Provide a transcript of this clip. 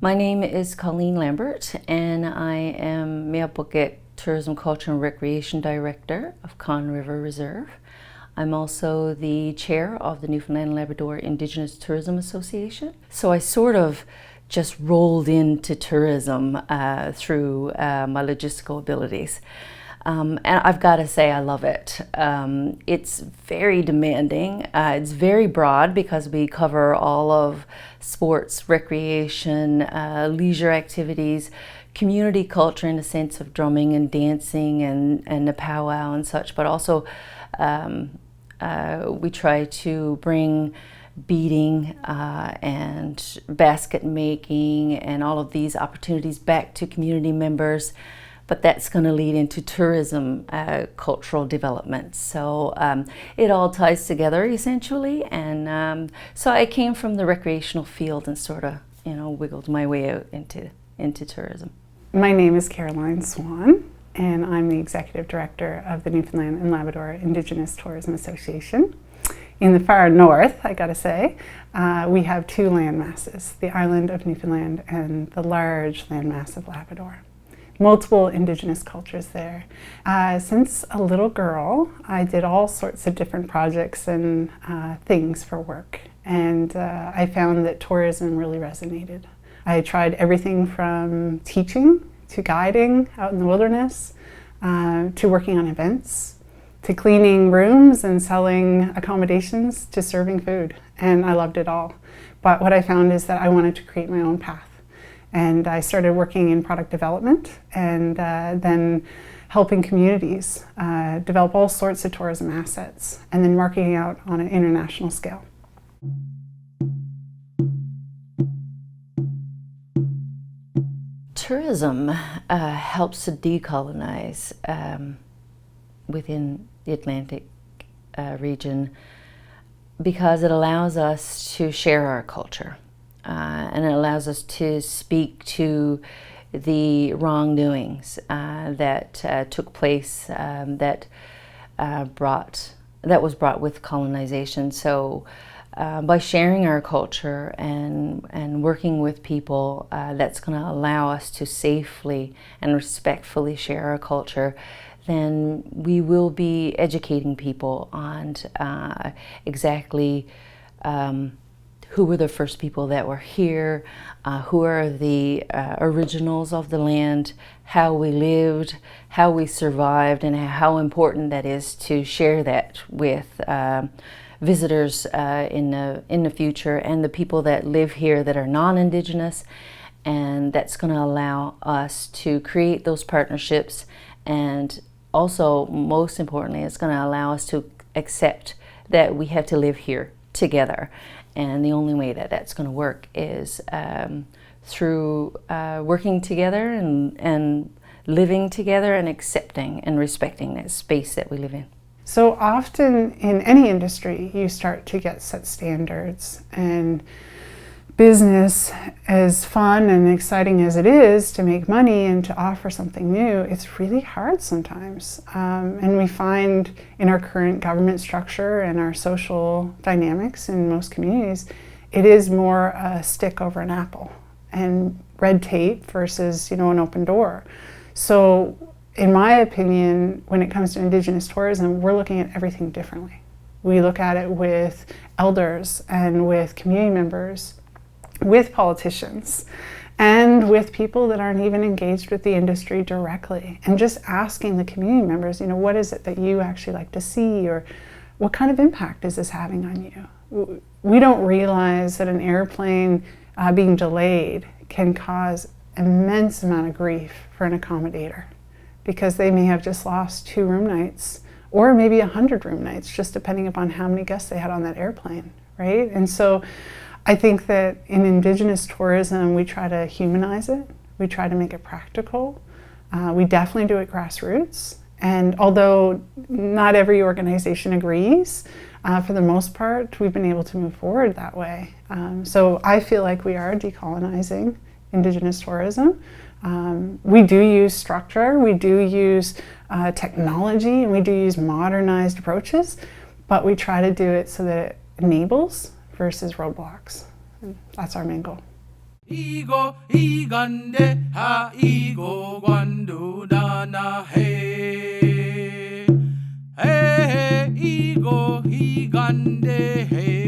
My name is Colleen Lambert, and I am Mi'kmaq Tourism, Culture and Recreation Director of Conn River Reserve. I'm also the chair of the Newfoundland and Labrador Indigenous Tourism Association. So I sort of just rolled into tourism through my logistical abilities. And I've got to say I love it. It's very demanding. It's very broad because we cover all of sports, recreation, leisure activities, community culture in the sense of drumming and dancing and the powwow and such, but also we try to bring beading and basket making and all of these opportunities back to community members. But that's going to lead into tourism, cultural development. So it all ties together essentially. And so I came from the recreational field and sort of, wiggled my way out into tourism. My name is Swan, and I'm the Executive Director of the Newfoundland and Labrador Indigenous Tourism Association. In the far north, I gotta say, we have two land masses, the island of Newfoundland and the large landmass of Labrador. Multiple Indigenous cultures there. Since a little girl, I did all sorts of different projects and things for work, and I found that tourism really resonated. I tried everything from teaching to guiding out in the wilderness, to working on events, to cleaning rooms and selling accommodations, to serving food, and I loved it all. But what I found is that I wanted to create my own path. And I started working in product development and then helping communities develop all sorts of tourism assets and then marketing out on an international scale. Tourism helps to decolonize within the Atlantic region because it allows us to share our culture. And it allows us to speak to the wrongdoings that took place that was brought with colonization. So by sharing our culture and working with people, that's going to allow us to safely and respectfully share our culture, then we will be educating people on exactly who were the first people that were here, who are the originals of the land, how we lived, how we survived, and how important that is to share that with visitors in the future and the people that live here that are non-Indigenous. And that's going to allow us to create those partnerships, and also, most importantly, it's going to allow us to accept that we have to live here together. And the only way that that's going to work is through working together and living together and accepting and respecting that space that we live in. So often in any industry, you start to get set standards, and business, as fun and exciting as it is to make money and to offer something new, it's really hard sometimes. And we find in our current government structure and our social dynamics in most communities, it is more a stick over an apple and red tape versus, an open door. So in my opinion, when it comes to Indigenous tourism, we're looking at everything differently. We look at it with elders and with community members, with politicians, and with people that aren't even engaged with the industry directly, and just asking the community members, what is it that you actually like to see, or what kind of impact is this having on you? We don't realize that an airplane being delayed can cause immense amount of grief for an accommodator, because they may have just lost 2 room nights, or maybe 100 room nights, just depending upon how many guests they had on that airplane, right? And so I think that in Indigenous tourism, we try to humanize it. We try to make it practical. We definitely do it grassroots. And although not every organization agrees, for the most part, we've been able to move forward that way. So I feel like we are decolonizing Indigenous tourism. We do use structure, we do use technology, and we do use modernized approaches, but we try to do it so that it enables versus roadblocks. And that's our main goal. Ego igande ha ego guandu dana he. Hey, ego igande he.